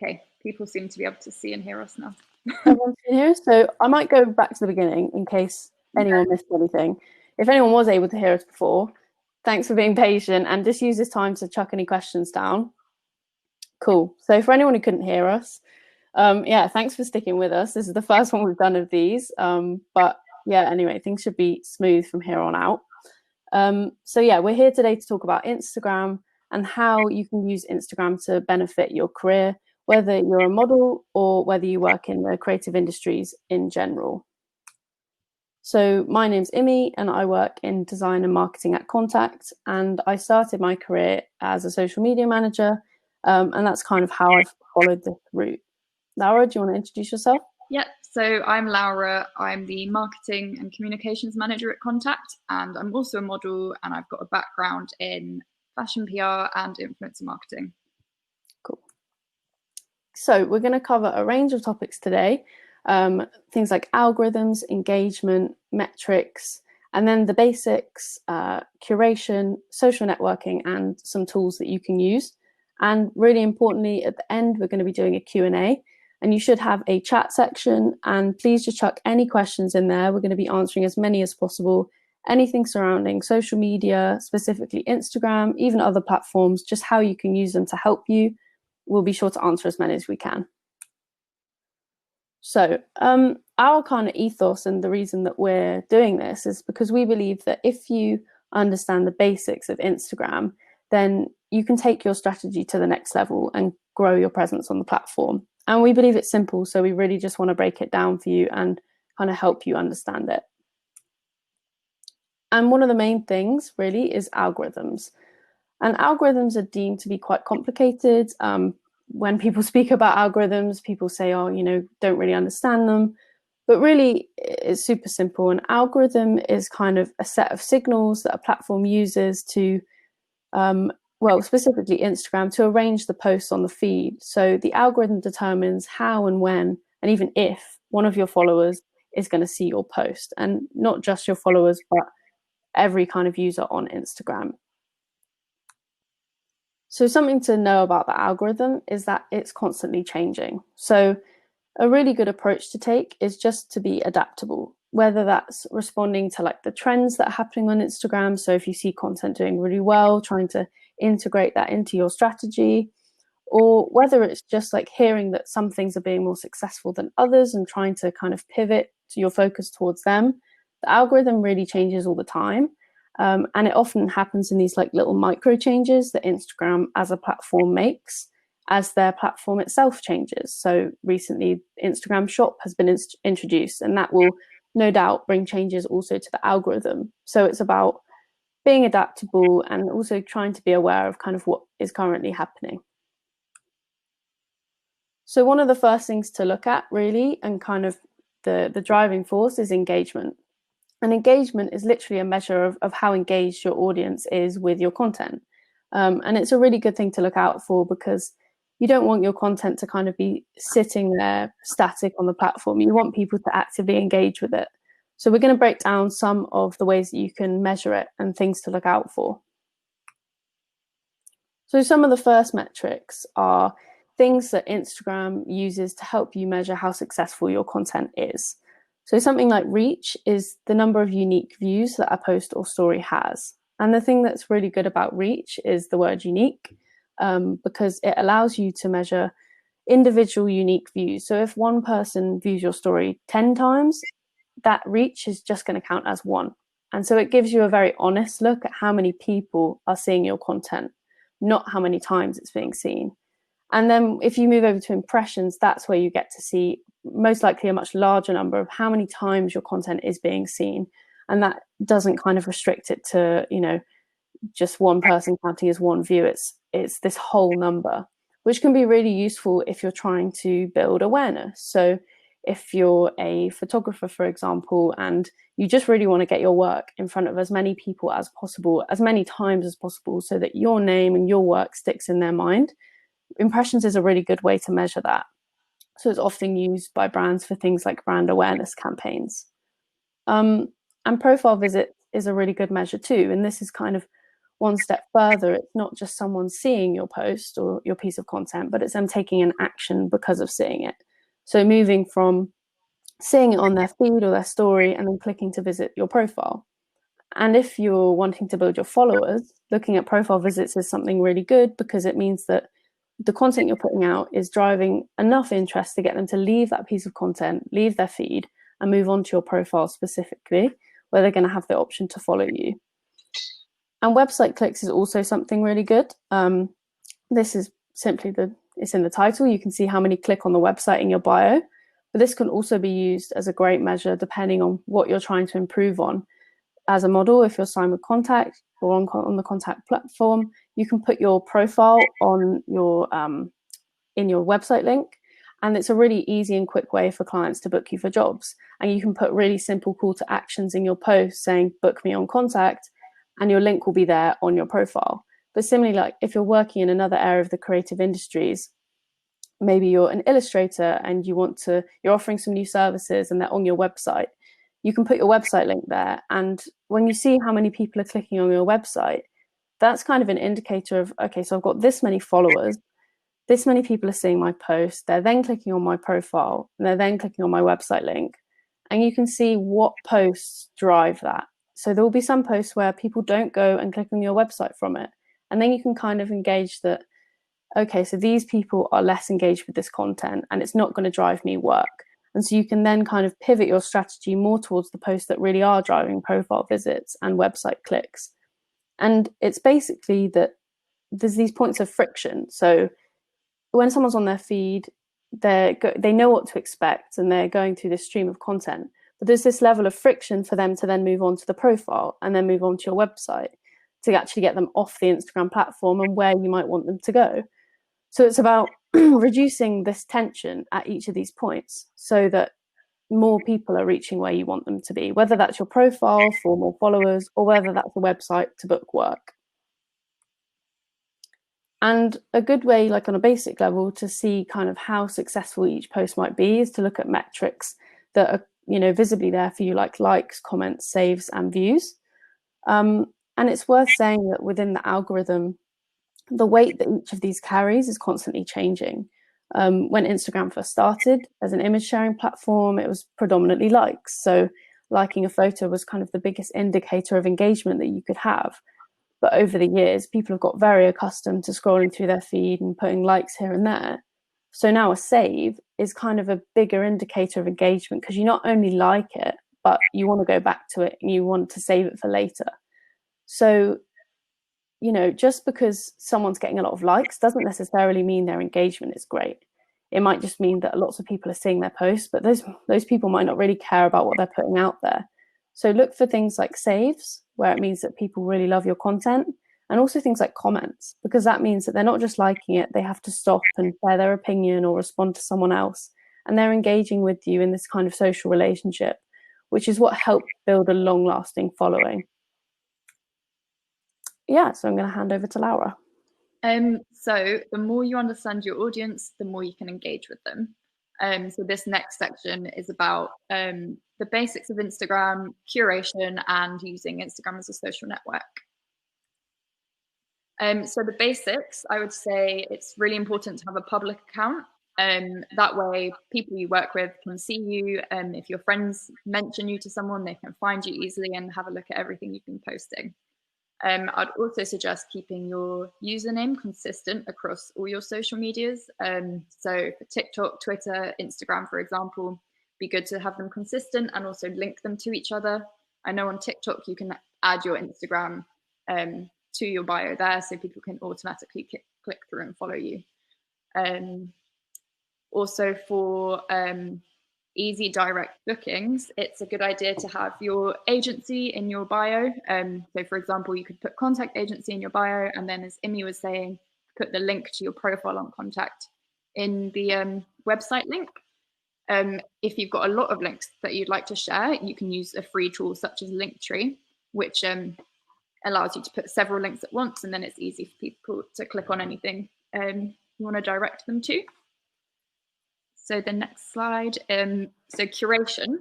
Okay, people seem to be able to see and hear us now. Everyone's in here, so I might go back to the beginning in case anyone missed anything. If anyone was able to hear us before, thanks for being patient, and just use this time to chuck any questions down. Cool. So for anyone who couldn't hear us, yeah, thanks for sticking with us. This is the first one we've done of these, but yeah, anyway, things should be smooth from here on out. So yeah, we're here today to talk about Instagram and how you can use Instagram to benefit your career, whether you're a model or whether you work in the creative industries in general. So my name's Imi and I work in design and marketing at Contact, and I started my career as a social media manager, and that's kind of how I've followed this route. Laura, do you want to introduce yourself? Yeah, so I'm Laura. I'm the marketing and communications manager at Contact, and I'm also a model, and I've got a background in fashion PR and influencer marketing. Cool. So we're going to cover a range of topics today, things like algorithms, engagement, metrics, and then the basics, curation, social networking, and some tools that you can use. And really importantly, at the end, we're going to be doing a Q&A, and you should have a chat section, and please just chuck any questions in there. We're going to be answering as many as possible, anything surrounding social media, specifically Instagram, even other platforms, just how you can use them to help you. We'll be sure to answer as many as we can. So our kind of ethos and the reason that we're doing this is because we believe that if you understand the basics of Instagram, then you can take your strategy to the next level and grow your presence on the platform. And we believe it's simple, so we really just want to break it down for you and kind of help you understand it. And one of the main things really is algorithms. And algorithms are deemed to be quite complicated. When people speak about algorithms, people say, oh, don't really understand them. But really, it's super simple. An algorithm is kind of a set of signals that a platform uses to, well, specifically Instagram, to arrange the posts on the feed. So the algorithm determines how and when, and even if, one of your followers is going to see your post. And not just your followers, but every kind of user on Instagram. So something to know about the algorithm is that it's constantly changing. So a really good approach to take is just to be adaptable, whether that's responding to like the trends that are happening on Instagram. So if you see content doing really well, trying to integrate that into your strategy, or whether it's just like hearing that some things are being more successful than others and trying to kind of pivot to your focus towards them. The algorithm really changes all the time. And it often happens in these like little micro changes that Instagram as a platform makes as their platform itself changes. So recently Instagram Shop has been introduced, and that will no doubt bring changes also to the algorithm. So it's about being adaptable and also trying to be aware of kind of what is currently happening. So one of the first things to look at really, and kind of the driving force, is engagement. And engagement is literally a measure of how engaged your audience is with your content. And it's a really good thing to look out for, because you don't want your content to kind of be sitting there static on the platform. You want people to actively engage with it. So we're going to break down some of the ways that you can measure it and things to look out for. So some of the first metrics are things that Instagram uses to help you measure how successful your content is. So something like reach is the number of unique views that a post or story has. And the thing that's really good about reach is the word unique, because it allows you to measure individual unique views. So if one person views your story 10 times, that reach is just going to count as one. And so it gives you a very honest look at how many people are seeing your content, not how many times it's being seen. And then if you move over to impressions, that's where you get to see most likely a much larger number of how many times your content is being seen. And that doesn't kind of restrict it to, just one person counting as one view. It's this whole number, which can be really useful if you're trying to build awareness. So if you're a photographer, for example, and you just really want to get your work in front of as many people as possible, as many times as possible, so that your name and your work sticks in their mind, impressions is a really good way to measure that. So it's often used by brands for things like brand awareness campaigns. And profile visits is a really good measure too. And this is kind of one step further, it's not just someone seeing your post or your piece of content, but it's them taking an action because of seeing it. So moving from seeing it on their feed or their story and then clicking to visit your profile. And if you're wanting to build your followers, looking at profile visits is something really good, because it means that the content you're putting out is driving enough interest to get them to leave that piece of content, leave their feed, and move on to your profile specifically, where they're going to have the option to follow you. And website clicks is also something really good. This is simply it's in the title. You can see how many click on the website in your bio, but this can also be used as a great measure depending on what you're trying to improve on. As a model, if you're signed with Contact or on the Contact platform, you can put your profile on your in your website link, and it's a really easy and quick way for clients to book you for jobs. And you can put really simple call to actions in your post saying, book me on Contact, and your link will be there on your profile. But similarly, like if you're working in another area of the creative industries, maybe you're an illustrator and you're offering some new services and they're on your website, you can put your website link there. And when you see how many people are clicking on your website, that's kind of an indicator of, okay, so I've got this many followers, this many people are seeing my post, they're then clicking on my profile, and they're then clicking on my website link. And you can see what posts drive that. So there will be some posts where people don't go and click on your website from it. And then you can kind of engage that, okay, so these people are less engaged with this content and it's not going to drive me work. And so you can then kind of pivot your strategy more towards the posts that really are driving profile visits and website clicks. And it's basically that there's these points of friction. So when someone's on their feed, they know what to expect and they're going through this stream of content. But there's this level of friction for them to then move on to the profile and then move on to your website to actually get them off the Instagram platform and where you might want them to go. So it's about reducing this tension at each of these points so that more people are reaching where you want them to be, whether that's your profile for more followers or whether that's a website to book work. And a good way, like on a basic level, to see kind of how successful each post might be is to look at metrics that are, visibly there for you, like likes, comments, saves, and views. And it's worth saying that within the algorithm, the weight that each of these carries is constantly changing. When Instagram first started as an image sharing platform, it was predominantly likes. So liking a photo was kind of the biggest indicator of engagement that you could have. But over the years, people have got very accustomed to scrolling through their feed and putting likes here and there. So now a save is kind of a bigger indicator of engagement, because you not only like it, but you want to go back to it and you want to save it for later. So, just because someone's getting a lot of likes doesn't necessarily mean their engagement is great. It might just mean that lots of people are seeing their posts, but those people might not really care about what they're putting out there. So look for things like saves, where it means that people really love your content, and also things like comments, because that means that they're not just liking it, they have to stop and share their opinion or respond to someone else. And they're engaging with you in this kind of social relationship, which is what helped build a long-lasting following. Yeah, so I'm going to hand over to Laura. So the more you understand your audience, the more you can engage with them. So this next section is about the basics of Instagram, curation, and using Instagram as a social network. So the basics, I would say it's really important to have a public account. That way people you work with can see you. If your friends mention you to someone, they can find you easily and have a look at everything you've been posting. I'd also suggest keeping your username consistent across all your social medias. So for TikTok, Twitter, Instagram, for example, be good to have them consistent and also link them to each other. I know on TikTok, you can add your Instagram to your bio there, so people can automatically click through and follow you. Also for easy direct bookings, it's a good idea to have your agency in your bio. So for example, you could put contact agency in your bio, and then as Imi was saying, put the link to your profile on Contact in the website link. If you've got a lot of links that you'd like to share, you can use a free tool such as Linktree, which allows you to put several links at once, and then it's easy for people to click on anything you want to direct them to. So the next slide, so curation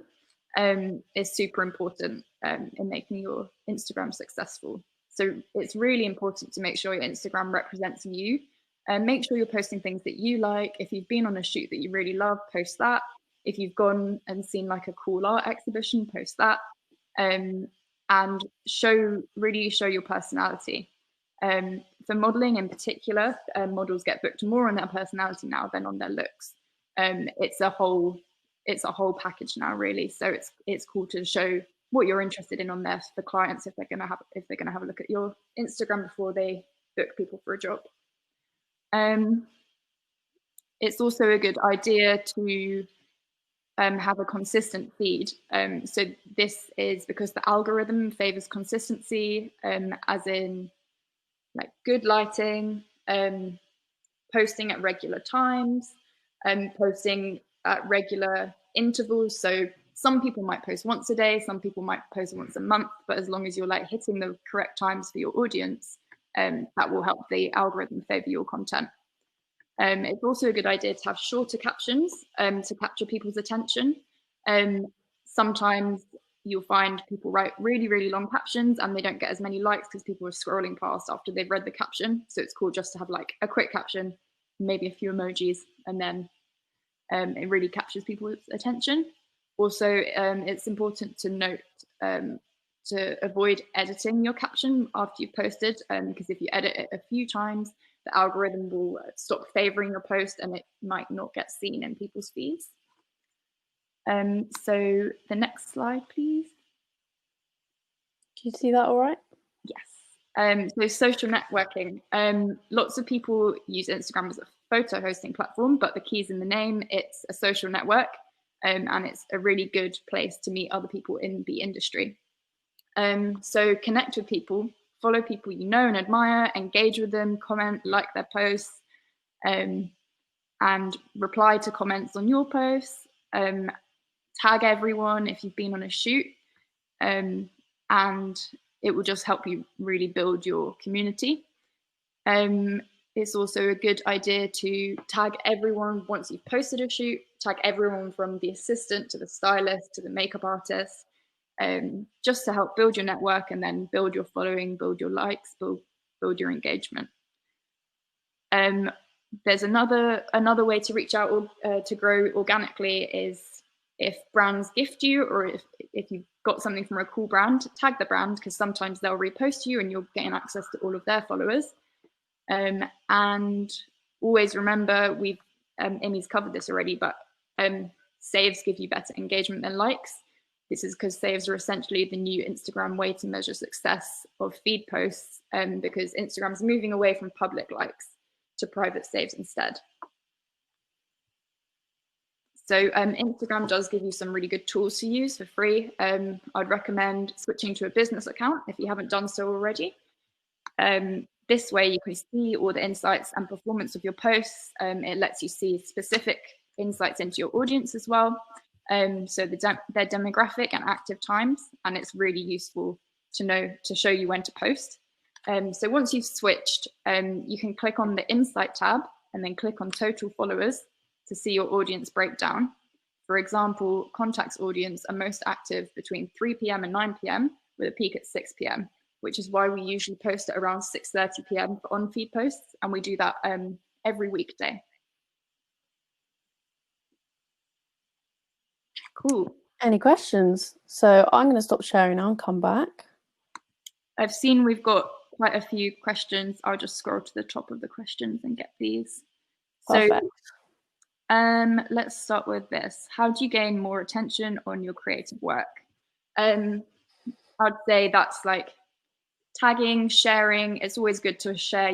is super important in making your Instagram successful. So it's really important to make sure your Instagram represents you, and make sure you're posting things that you like. If you've been on a shoot that you really love, post that. If you've gone and seen like a cool art exhibition, post that. And really show your personality. For modeling in particular, models get booked more on their personality now than on their looks. It's a whole package now, really. So it's cool to show what you're interested in on there for clients if they're gonna have a look at your Instagram before they book people for a job. It's also a good idea to have a consistent feed. So this is because the algorithm favors consistency, as in like good lighting, posting at regular times, posting at regular intervals. So some people might post once a day, some people might post once a month, but as long as you're like hitting the correct times for your audience, that will help the algorithm favor your content. It's also a good idea to have shorter captions to capture people's attention. Sometimes you'll find people write really, really long captions and they don't get as many likes because people are scrolling past after they've read the caption. So it's cool just to have like a quick caption, maybe a few emojis, and then it really captures people's attention. Also, it's important to note to avoid editing your caption after you've posted, because if you edit it a few times, the algorithm will stop favoring your post and it might not get seen in people's feeds. So the next slide, please. Do you see that all right? Yes. So social networking. Lots of people use Instagram as a photo hosting platform, but the key's in the name. It's a social network, and it's a really good place to meet other people in the industry. So connect with people, follow people you know and admire, engage with them, comment, like their posts, and reply to comments on your posts. Tag everyone if you've been on a shoot, and it will just help you really build your community. It's also a good idea to tag everyone once you've posted a shoot, tag everyone from the assistant to the stylist to the makeup artist, just to help build your network and then build your following, build your likes, build your engagement. There's another way to reach out to grow organically is if brands gift you, or if you've got something from a cool brand, tag the brand, because sometimes they'll repost you and you'll gain access to all of their followers. And always remember, Emmy's covered this already, but saves give you better engagement than likes. This is because saves are essentially the new Instagram way to measure success of feed posts, because Instagram's moving away from public likes to private saves instead. So Instagram does give you some really good tools to use for free. I'd recommend switching to a business account if you haven't done so already. This way you can see all the insights and performance of your posts. It lets you see specific insights into your audience as well. So their demographic and active times, and it's really useful to show you when to post. So once you've switched, you can click on the Insight tab and then click on Total Followers to see your audience breakdown. For example, contacts audience are most active between 3 p.m. and 9 p.m. with a peak at 6 p.m., which is why we usually post at around 6:30 p.m. for on-feed posts, and we do that every weekday. Cool. Any questions? So I'm going to stop sharing now and come back. I've seen we've got quite a few questions. I'll just scroll to the top of the questions and get these. Perfect. So let's start with this. How do you gain more attention on your creative work? I'd say that's like tagging, sharing. It's always good to share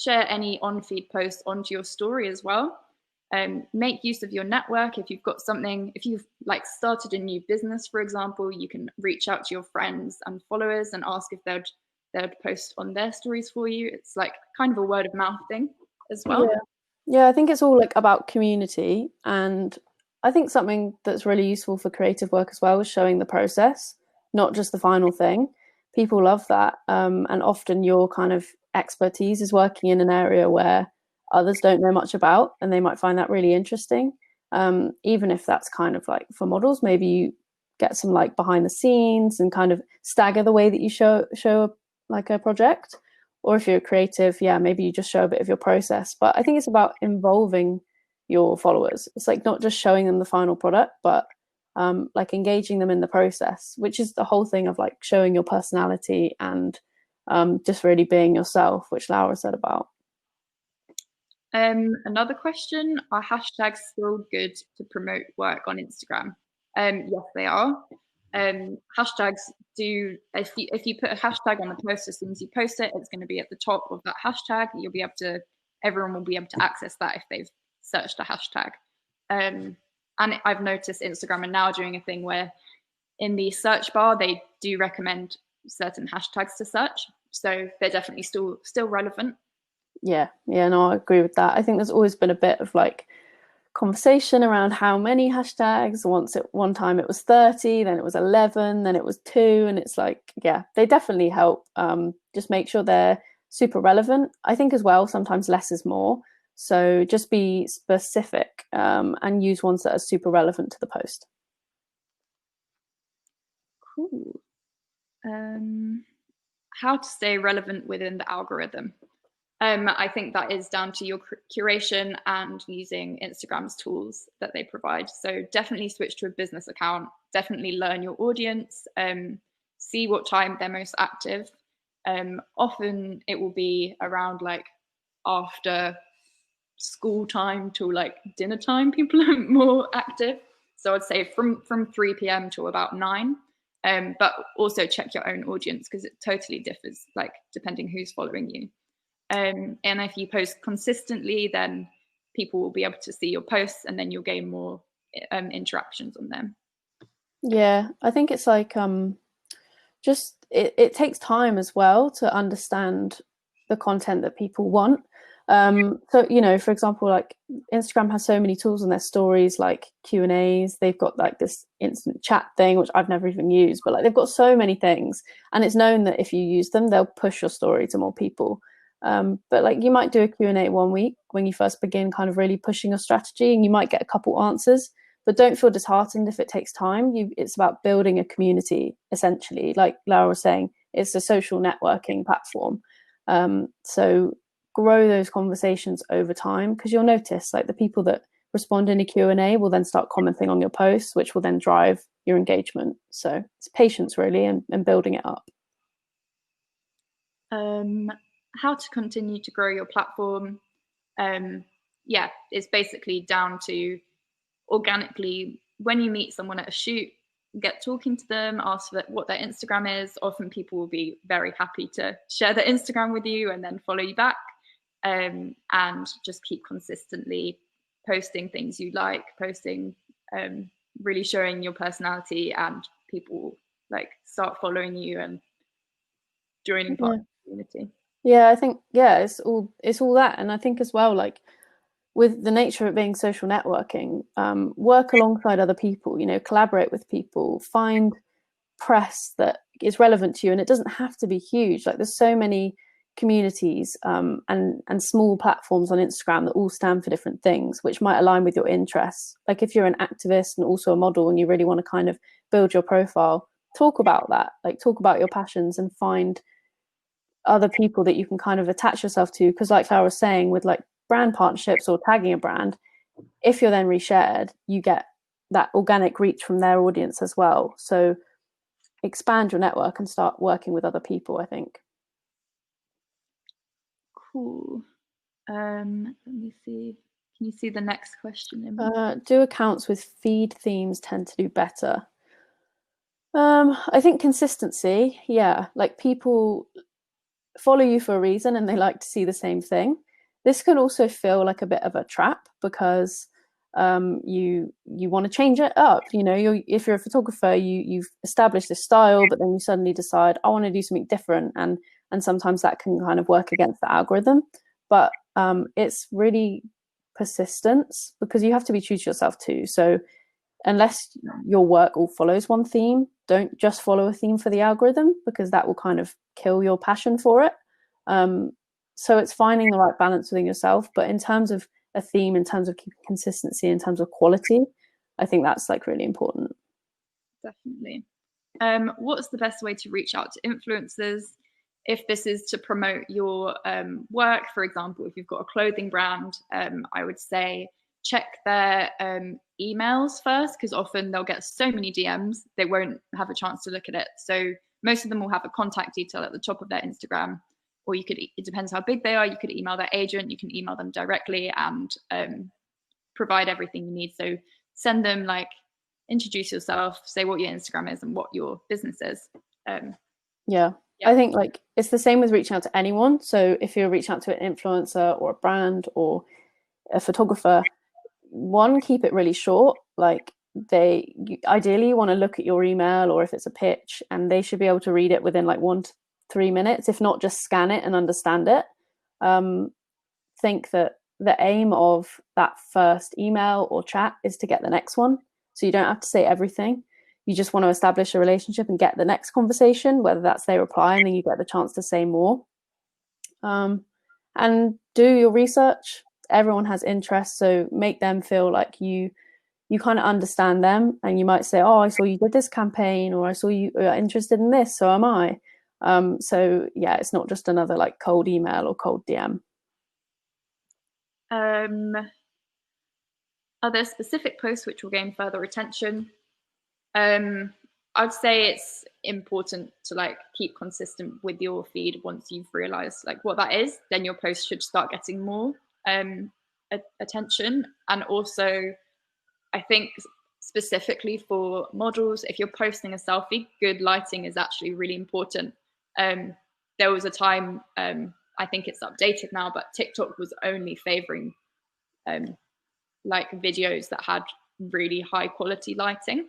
any on-feed posts onto your story as well. Make use of your network. If you've like started a new business, for example, you can reach out to your friends and followers and ask if they'd post on their stories for you. It's like kind of a word of mouth thing as well. Yeah, I think it's all like about community, and I think something that's really useful for creative work as well is showing the process, not just the final thing. People love that, and often your kind of expertise is working in an area where others don't know much about, and they might find that really interesting. Even if that's kind of like for models, maybe you get some like behind the scenes and kind of stagger the way that you show like a project. Or if you're a creative, yeah, maybe you just show a bit of your process. But I think it's about involving your followers. It's like not just showing them the final product, but like engaging them in the process, which is the whole thing of like showing your personality and just really being yourself, which Laura said about. Another question, are hashtags still good to promote work on Instagram? Yes, they are. Hashtags do, if you put a hashtag on the post, as soon as you post it, it's going to be at the top of that hashtag. You'll be able to, everyone will be able to access that if they've searched a hashtag. And I've noticed Instagram are now doing a thing where in the search bar, they do recommend certain hashtags to search. So they're definitely still relevant. Yeah, no, I agree with that. I think there's always been a bit of like conversation around how many hashtags. One time it was 30, then it was 11, then it was 2, and it's like, yeah, they definitely help. Just make sure they're super relevant. I think as well, sometimes less is more. So just be specific and use ones that are super relevant to the post. Cool. How to stay relevant within the algorithm? I think that is down to your curation and using Instagram's tools that they provide. So definitely switch to a business account, definitely learn your audience, see what time they're most active. Often it will be around like after school time till like dinner time, people are more active. So I'd say from 3 p.m. to about 9. But also check your own audience because it totally differs, like depending who's following you. And if you post consistently, then people will be able to see your posts and then you'll gain more interactions on them. Yeah, I think it's like just it takes time as well to understand the content that people want. So, you know, for example, like Instagram has so many tools in their stories, like Q&As. They've got like this instant chat thing, which I've never even used, but like they've got so many things, and it's known that if you use them, they'll push your story to more people. But like you might do a Q&A one week when you first begin kind of really pushing your strategy, and you might get a couple answers, but don't feel disheartened if it takes time. It's about building a community, essentially. Like Laura was saying, it's a social networking platform. So grow those conversations over time, because you'll notice like the people that respond in a Q&A will then start commenting on your posts, which will then drive your engagement. So it's patience really, and building it up. How to continue to grow your platform? Yeah, it's basically down to organically, when you meet someone at a shoot, get talking to them, ask what their Instagram is. Often people will be very happy to share their Instagram with you and then follow you back. And just keep consistently posting things you like, posting, really showing your personality, and people like start following you and joining part of the community. Yeah, I think it's all that. And I think as well, like with the nature of it being social networking, work alongside other people, you know, collaborate with people, find press that is relevant to you. And it doesn't have to be huge. Like there's so many communities and small platforms on Instagram that all stand for different things, which might align with your interests. Like if you're an activist and also a model and you really want to kind of build your profile, talk about that, like talk about your passions and find other people that you can kind of attach yourself to. Because like Clara was saying, with like brand partnerships or tagging a brand, if you're then reshared, you get that organic reach from their audience as well. So expand your network and start working with other people, I think. Cool. Let me see. Can you see the next question? Do accounts with feed themes tend to do better? I think consistency, yeah. Like people follow you for a reason and they like to see the same thing. This can also feel like a bit of a trap because you want to change it up. You know, if you're a photographer, you've established this style, but then you suddenly decide I want to do something different, and sometimes that can kind of work against the algorithm. But it's really persistence, because you have to be true to yourself too. So unless your work all follows one theme, don't just follow a theme for the algorithm, because that will kind of kill your passion for it. So it's finding the right balance within yourself. But in terms of a theme, in terms of keeping consistency, in terms of quality, I think that's like really important. Definitely. What's the best way to reach out to influencers? if this is to promote your work, for example, if you've got a clothing brand, I would say check their emails first, because often they'll get so many DMs, they won't have a chance to look at it. So most of them will have a contact detail at the top of their Instagram, or you could, it depends how big they are, you could email their agent, you can email them directly and provide everything you need. So send them, like, introduce yourself, say what your Instagram is and what your business is. Yeah. I think like it's the same with reaching out to anyone. So if you're reaching out to an influencer or a brand or a photographer, one, keep it really short. Like ideally want to look at your email, or if it's a pitch, and they should be able to read it within like 1 to 3 minutes, if not just scan it and understand it. Think that the aim of that first email or chat is to get the next one. So you don't have to say everything. You just want to establish a relationship and get the next conversation, whether that's they reply and then you get the chance to say more. And do your research. Everyone has interests, so make them feel like you kind of understand them, and you might say, oh, I saw you did this campaign, or I saw you are interested in this, so am I. So yeah, it's not just another like cold email or cold DM. Are there specific posts which will gain further attention? I'd say it's important to like keep consistent with your feed. Once you've realized like what that is, then your post should start getting more attention. And also, I think specifically for models, if you're posting a selfie, good lighting is actually really important. There was a time, I think it's updated now, but TikTok was only favoring like videos that had really high quality lighting.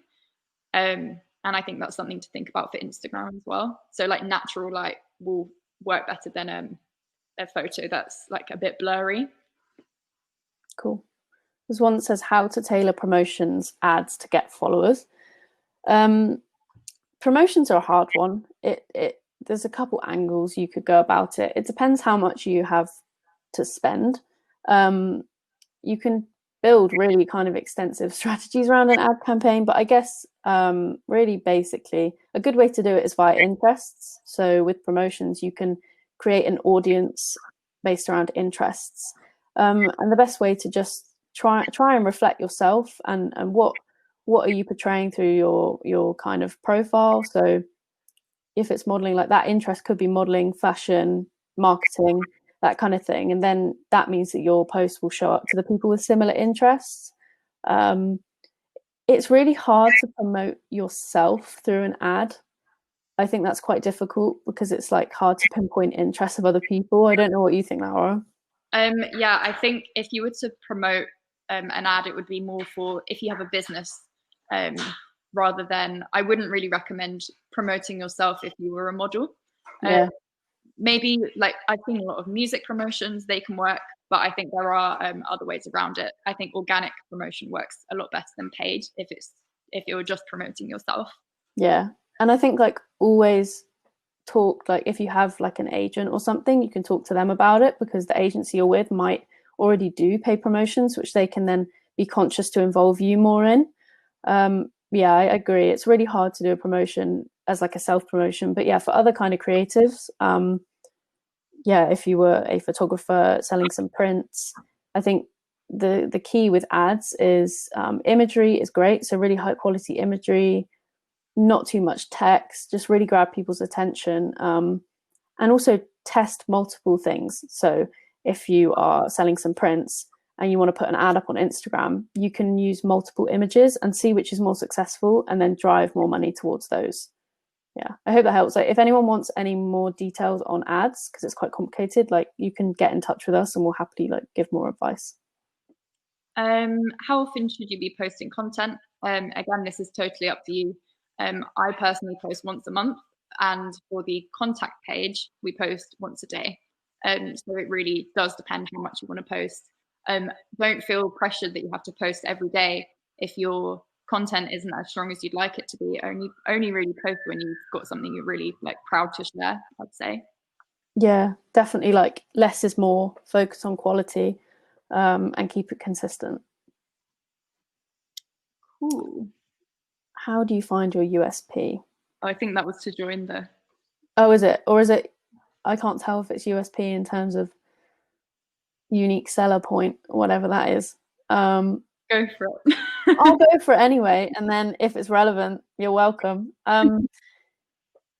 And I think that's something to think about for Instagram as well. So like natural light will work better than a photo that's like a bit blurry. Cool. There's one that says how to tailor promotions ads to get followers. Promotions are a hard one. There's a couple angles you could go about it. It depends how much you have to spend. You can build really kind of extensive strategies around an ad campaign, but I guess really basically a good way to do it is via interests. So with promotions, you can create an audience based around interests, and the best way to just try and reflect yourself and what are you portraying through your kind of profile. So if it's modeling, like that interest could be modeling, fashion, marketing, that kind of thing. And then that means that your post will show up to the people with similar interests. It's really hard to promote yourself through an ad. I think that's quite difficult because it's like hard to pinpoint interests of other people. I don't know what you think, Laura. Yeah, I think if you were to promote an ad, it would be more for if you have a business, rather than, I wouldn't really recommend promoting yourself if you were a model. Yeah. Maybe like I've seen a lot of music promotions, they can work, but I think there are other ways around it. I think organic promotion works a lot better than paid if you're just promoting yourself. Yeah. And I think like always talk, like if you have like an agent or something, you can talk to them about it, because the agency you're with might already do pay promotions, which they can then be conscious to involve you more in. Yeah, I agree. It's really hard to do a promotion as like a self-promotion, but yeah, for other kind of creatives, yeah, if you were a photographer selling some prints, I think the key with ads is imagery is great. So really high quality imagery, not too much text, just really grab people's attention, and also test multiple things. So if you are selling some prints and you want to put an ad up on Instagram, you can use multiple images and see which is more successful and then drive more money towards those. Yeah, I hope that helps. Like if anyone wants any more details on ads, because it's quite complicated, like you can get in touch with us and we'll happily like give more advice. How often should you be posting content? Again, this is totally up to you. I personally post once a month, and for the contact page, we post once a day. So it really does depend how much you want to post. Don't feel pressured that you have to post every day if your content isn't as strong as you'd like it to be. Only really post when you've got something you're really like proud to share, I'd say. Yeah, definitely, like less is more, focus on quality, and keep it consistent. Cool. How do you find your USP? I think that was to join the... Oh, is it? Or is it I can't tell if it's USP in terms of unique seller point, whatever that is. Go for it. I'll go for it anyway, and then if it's relevant, you're welcome.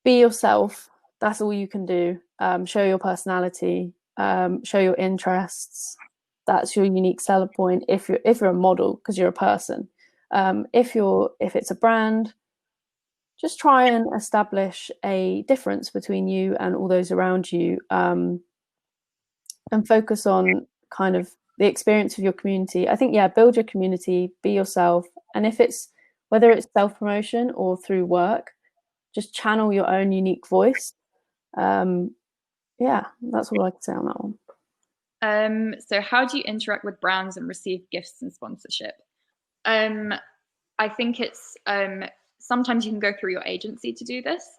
Be yourself. That's all you can do. Show your personality. Show your interests. That's your unique seller point. If you're a model, because you're a person. If it's a brand, just try and establish a difference between you and all those around you, and focus on kind of the experience of your community. I think, yeah, build your community, be yourself, and if it's whether it's self-promotion or through work, just channel your own unique voice. Yeah, that's all I can say on that one. So how do you interact with brands and receive gifts and sponsorship? I think it's sometimes you can go through your agency to do this.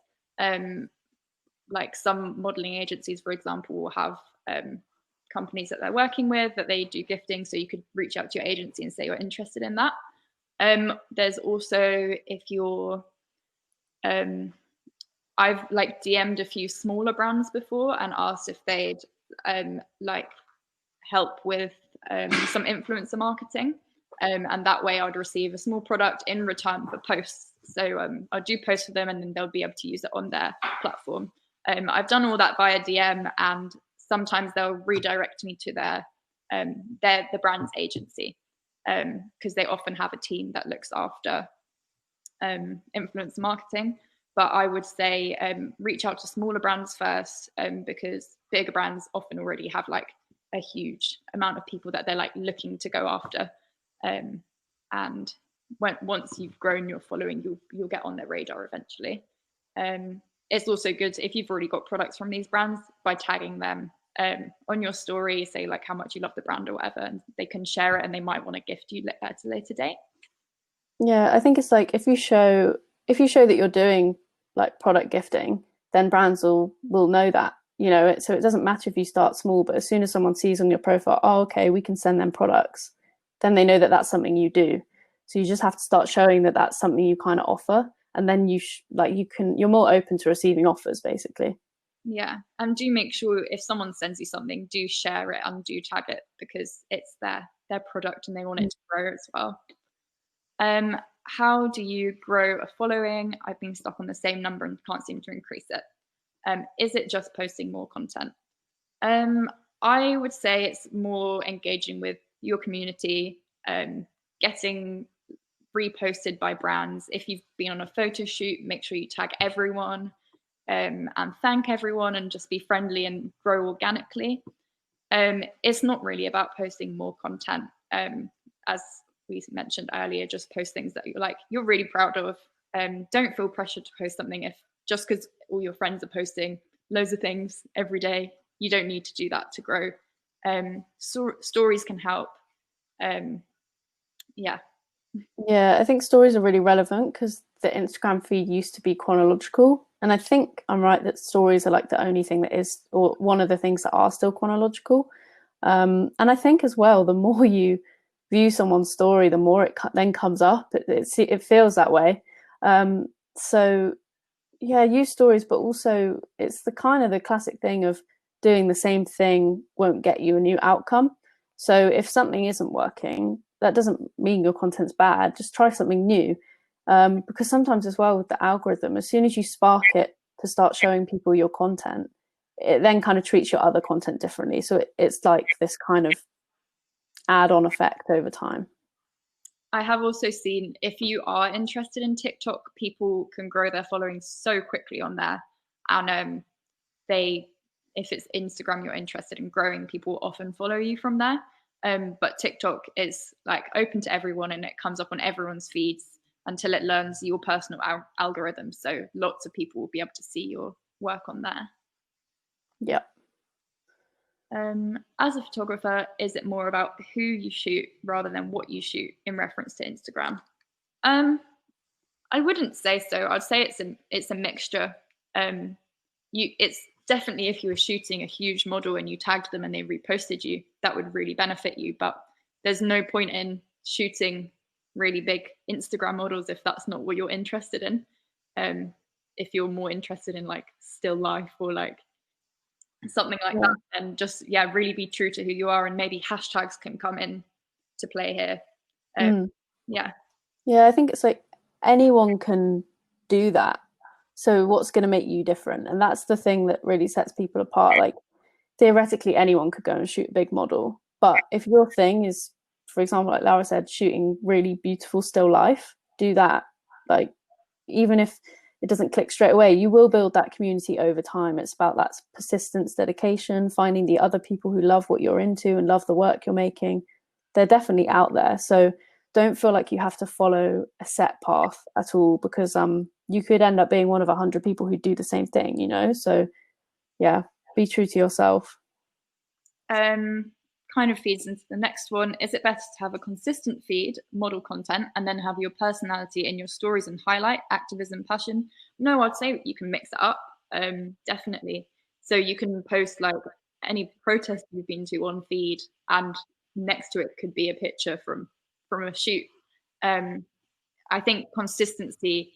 Like some modeling agencies, for example, will have companies that they're working with that they do gifting. So you could reach out to your agency and say you're interested in that. There's also, if you're, I've like DM'd a few smaller brands before and asked if they'd like help with some influencer marketing. And that way I'd receive a small product in return for posts. So I'll do posts for them and then they'll be able to use it on their platform. I've done all that via DM, and sometimes they'll redirect me to the brand's agency, because they often have a team that looks after influencer marketing. But I would say reach out to smaller brands first, because bigger brands often already have like a huge amount of people that they're like looking to go after. And once you've grown your following, you'll get on their radar eventually. It's also good if you've already got products from these brands, by tagging them on your story, say like how much you love the brand or whatever, and they can share it and they might want to gift you at a later date. Yeah, I think it's like if you show that you're doing like product gifting, then brands will know that, you know. So it doesn't matter if you start small, but as soon as someone sees on your profile, oh, okay, we can send them products, then they know that that's something you do. So you just have to start showing that that's something you kind of offer, and then you're more open to receiving offers, basically. Yeah, and do make sure if someone sends you something, do share it and do tag it, because it's their product and they want it to grow as well. How do you grow a following? I've been stuck on the same number and can't seem to increase it. Is it just posting more content? I would say it's more engaging with your community, getting reposted by brands. If you've been on a photo shoot, make sure you tag everyone, and thank everyone, and just be friendly and grow organically. It's not really about posting more content. As we mentioned earlier, just post things that you're really proud of. Don't feel pressured to post something if just because all your friends are posting loads of things every day. You don't need to do that to grow. Stories can help. Yeah. Yeah, I think stories are really relevant because the Instagram feed used to be chronological. And I think I'm right that stories are like the only thing that is, or one of the things that are still chronological. And I think as well, the more you view someone's story, the more it then comes up. It feels that way. So yeah, use stories, but also it's the kind of the classic thing of doing the same thing won't get you a new outcome. So if something isn't working, that doesn't mean your content's bad. Just try something new. Because sometimes as well with the algorithm, as soon as you spark it to start showing people your content, it then kind of treats your other content differently. So it's like this kind of add-on effect over time. I have also seen, if you are interested in TikTok, people can grow their following so quickly on there. And if it's Instagram you're interested in growing, people often follow you from there. But TikTok is like open to everyone and it comes up on everyone's feeds until it learns your personal algorithm. So lots of people will be able to see your work on there. Yeah. As a photographer, is it more about who you shoot rather than what you shoot in reference to Instagram? I wouldn't say so. I'd say it's a mixture. It's definitely, if you were shooting a huge model and you tagged them and they reposted you, that would really benefit you. But there's no point in shooting really big Instagram models if that's not what you're interested in. If you're more interested in like still life or like something like Yeah. that, and just really be true to who you are, and maybe hashtags can come in to play here. Yeah. Yeah, I think it's like anyone can do that. So what's going to make you different? And that's the thing that really sets people apart. Like theoretically, anyone could go and shoot a big model. But if your thing is, for example, like Laura said, shooting really beautiful still life, do that. Like even if it doesn't click straight away, you will build that community over time. It's about that persistence, dedication, finding the other people who love what you're into and love the work you're making. They're definitely out there. So don't feel like you have to follow a set path at all, because you could end up being one of 100 people who do the same thing, you know? So yeah, be true to yourself. Kind of feeds into the next one. Is it better to have a consistent feed, model content, and then have your personality in your stories and highlight activism, passion? No, I'd say you can mix it up. Definitely. So you can post like any protest you've been to on feed, and next to it could be a picture from a shoot. I think consistency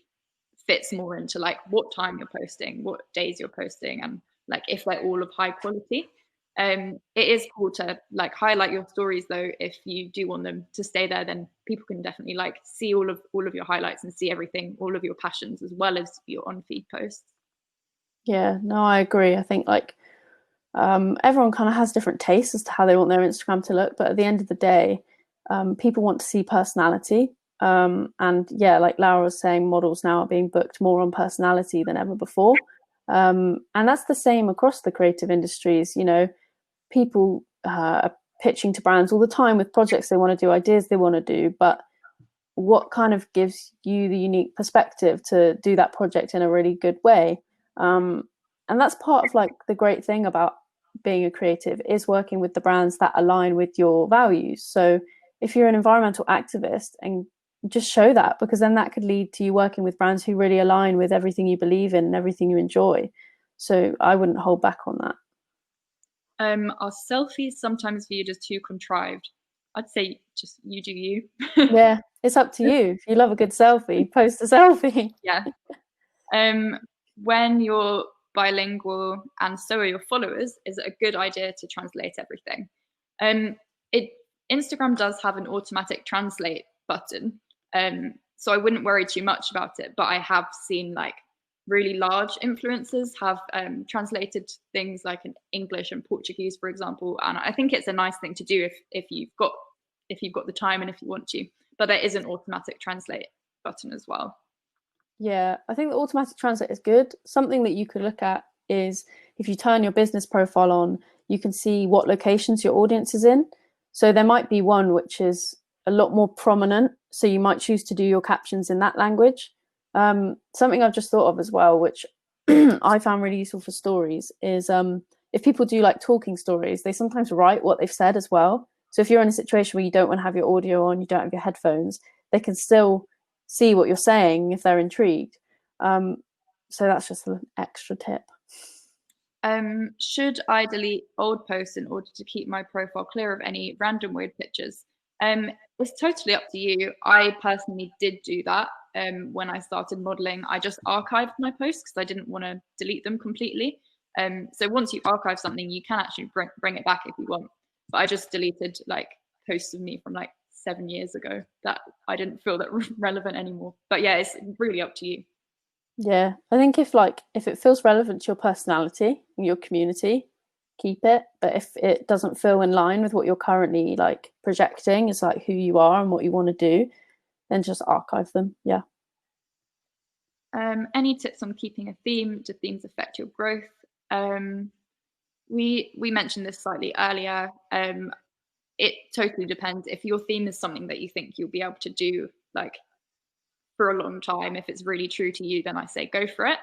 fits more into like what time you're posting, what days you're posting, and like if they're all of high quality. It is cool to like highlight your stories though. If you do want them to stay there, then people can definitely like see all of your highlights and see everything, all of your passions, as well as your on feed posts. Yeah, no, I agree. I think like everyone kind of has different tastes as to how they want their Instagram to look, but at the end of the day, people want to see personality. And yeah, like Laura was saying, models now are being booked more on personality than ever before. And that's the same across the creative industries. You know, people are pitching to brands all the time with projects they want to do, ideas they want to do, but what kind of gives you the unique perspective to do that project in a really good way? And that's part of like the great thing about being a creative, is working with the brands that align with your values. So if you're an environmental activist, and just show that, because then that could lead to you working with brands who really align with everything you believe in and everything you enjoy. So I wouldn't hold back on that. Are selfies sometimes viewed as too contrived? I'd say just you do you. Yeah, it's up to you. If you love a good selfie, post a selfie. Yeah. When you're bilingual and so are your followers, is it a good idea to translate everything? It Instagram does have an automatic translate button, so I wouldn't worry too much about it. But I have seen like really large influencers have translated things like in English and Portuguese, for example, and I think it's a nice thing to do if you've got the time and if you want to. But there is an automatic translate button as well. Yeah, I think the automatic translate is good. Something that you could look at is if you turn your business profile on, you can see what locations your audience is in. So there might be one which is a lot more prominent. So you might choose to do your captions in that language. Something I've just thought of as well, which I found really useful for stories, is if people do like talking stories, they sometimes write what they've said as well. So if you're in a situation where you don't want to have your audio on, you don't have your headphones, they can still see what you're saying if they're intrigued. So that's just an extra tip. Should I delete old posts in order to keep my profile clear of any random weird pictures? It's totally up to you. I personally did do that when I started modeling. I just archived my posts because I didn't want to delete them completely. So once you archive something, you can actually bring it back if you want. But I just deleted like posts of me from like 7 years ago that I didn't feel that relevant anymore. But yeah, it's really up to you. Yeah, I think if it feels relevant to your personality and your community, keep it. But if it doesn't feel in line with what you're currently like projecting, is like who you are and what you want to do, then just archive them. Yeah. Any tips on keeping a theme? Do themes affect your growth? We mentioned this slightly earlier. It totally depends. If your theme is something that you think you'll be able to do like for a long time, if it's really true to you, then I say go for it.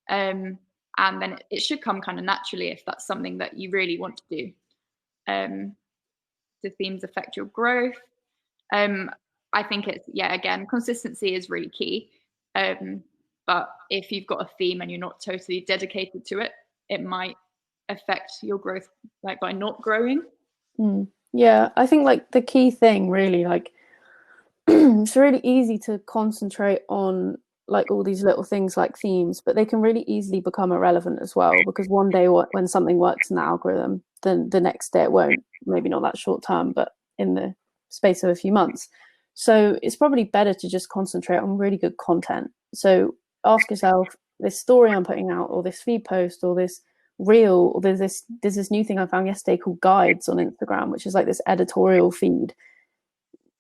And then it should come kind of naturally if that's something that you really want to do. Do themes affect your growth? I think it's, yeah, again, consistency is really key. But if you've got a theme and you're not totally dedicated to it, it might affect your growth like by not growing. Yeah, I think like the key thing really, like it's really easy to concentrate on like all these little things like themes, but they can really easily become irrelevant as well, because one day when something works in the algorithm, then the next day it won't. Maybe not that short term, but in the space of a few months. So it's probably better to just concentrate on really good content. So ask yourself, this story I'm putting out, or this feed post, or this reel, or there's this new thing I found yesterday called guides on Instagram, which is like this editorial feed.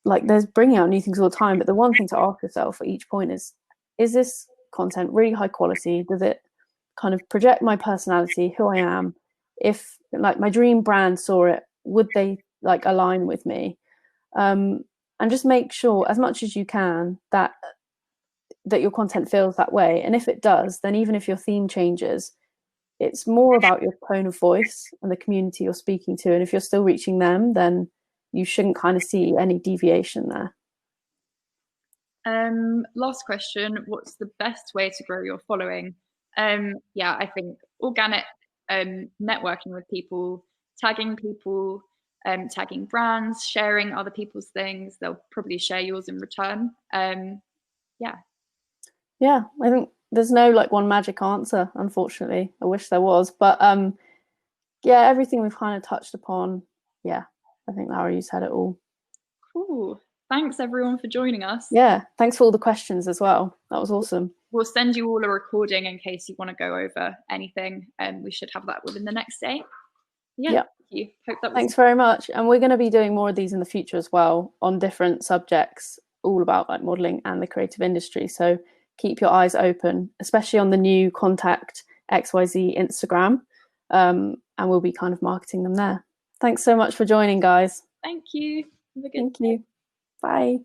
Like, there's bringing out new things all the time, but the one thing to ask yourself at each point is this content really high quality? Does it kind of project my personality, who I am? If like my dream brand saw it, would they like align with me? And just make sure as much as you can that your content feels that way. And if it does, then even if your theme changes, it's more about your tone of voice and the community you're speaking to. And if you're still reaching them, then you shouldn't kind of see any deviation there. Last question, what's the best way to grow your following? Yeah, I think organic networking with people, tagging people, tagging brands, sharing other people's things. They'll probably share yours in return. Yeah. Yeah, I think there's no like one magic answer, unfortunately. I wish there was, but yeah, everything we've kind of touched upon. Yeah, I think Laura, you said it all. Cool. Thanks everyone for joining us. Yeah, thanks for all the questions as well. That was awesome. We'll send you all a recording in case you want to go over anything, and we should have that within the next day. Yeah, yep. Thank you. Hope that was Thanks very much. And we're going to be doing more of these in the future as well, on different subjects, all about like modeling and the creative industry. So keep your eyes open, especially on the new Contact XYZ Instagram. And we'll be kind of marketing them there. Thanks so much for joining, guys. Thank you. Thank you. Bye.